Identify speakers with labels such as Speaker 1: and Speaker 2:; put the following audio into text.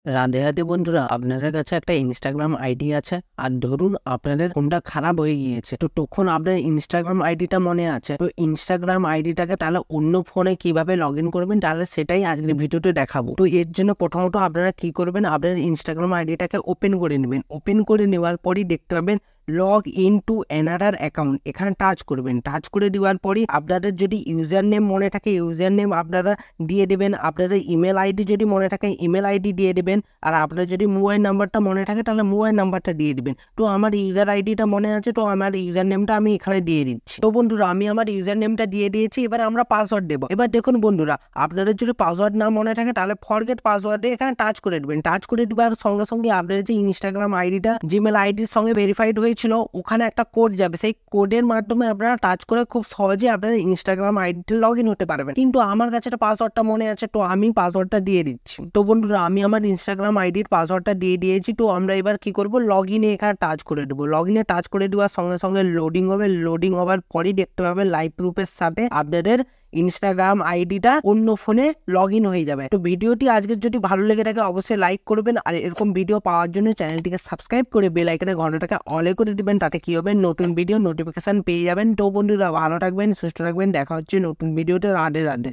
Speaker 1: রাধে রাধে বন্ধুরা, আপনাদের কাছে একটা ইনস্টাগ্রাম আইডি আছে আর ধরুন আপনাদের ফোনটা খারাপ হয়ে গিয়েছে, তো তখন আপনার ইনস্টাগ্রাম আইডিটা মনে আছে। তো ইনস্টাগ্রাম আইডিটাকে তাহলে অন্য ফোনে কিভাবে লগ ইন করবেন, তাহলে সেটাই আজকের ভিডিওতে দেখাবো। তো এর জন্য প্রথমত আপনারা কি করবেন, আপনার ইনস্টাগ্রাম আইডিটাকে ওপেন করে নেবেন। ওপেন করে নেওয়ার পরই দেখতে পাবেন log in to another account, এখানে টাচ করবেন। টাচ করে দেওয়ার পরই আপনাদের যদি ইউজার নেম মনে থাকে ইউজার নেম আপনারা দিয়ে দেবেন, আপনাদের ইমেল আইডি যদি মনে থাকে ইমেল আইডি দিয়ে দেবেন, আর আপনার যদি মোবাইল নাম্বারটা মনে থাকে তাহলে মোবাইল নাম্বারটা দিয়ে দিবেন। তো আমার ইউজার আইডিটা মনে আছে, তো আমার ইউজার নেমটা আমি এখানে দিয়ে দিচ্ছি। তো বন্ধুরা আমি আমার ইউজার নেমটা দিয়ে দিয়েছি, এবার আমরা পাসওয়ার্ড দেবো। এবার দেখুন বন্ধুরা, আপনাদের যদি পাসওয়ার্ড না মনে থাকে তাহলে ফরগেট পাসওয়ার্ডে এখানে টাচ করে দেবেন। টাচ করে দেওয়ার সঙ্গে সঙ্গে আপনাদের যে ইনস্টাগ্রাম আইডিটা জিমেল আইডির সঙ্গে ভেরিফাইড হয়েছিল, ওখানে একটা কোড যাবে। সেই কোডের মাধ্যমে আপনারা টাচ করে খুব সহজে আপনারা ইনস্টাগ্রাম আইডিতে লগ ইন হতে পারবেন। কিন্তু আমার কাছে পাসওয়ার্ডটা মনে আছে, তো আমি পাসওয়ার্ডটা দিয়ে দিচ্ছি। তো বন্ধুরা আমি আমার ইনস্টাগ্রাম আইডির পাসওয়ার্ডটা দিয়ে দিয়েছি। তো আমরা এবার কি করব, লগ ইনে এখানে টাচ করে দেবো। লগ ইনে টাচ করে দেওয়ার সঙ্গে সঙ্গে লোডিং হবে। লোডিং হওয়ার পরই দেখতে পাবেন লাইভ প্রুফের সাথে আপনাদের ইনস্টাগ্রাম আইডিটা অন্য ফোনে লগ ইন হয়ে যাবে। তো ভিডিওটি আজকের যদি ভালো লেগে থাকে অবশ্যই লাইক করবেন, আর এরকম ভিডিও পাওয়ার জন্য চ্যানেলটিকে সাবস্ক্রাইব করে বেল আইকনের ঘন্টাটাকে অলে করে দিবেন। তাতে কি হবে, নতুন ভিডিও নোটিফিকেশন পেয়ে যাবেন। তো বন্ধুরা ভালো থাকবেন, সুস্থ থাকবেন, দেখা হচ্ছে নতুন ভিডিওতে। রাধে রাধে।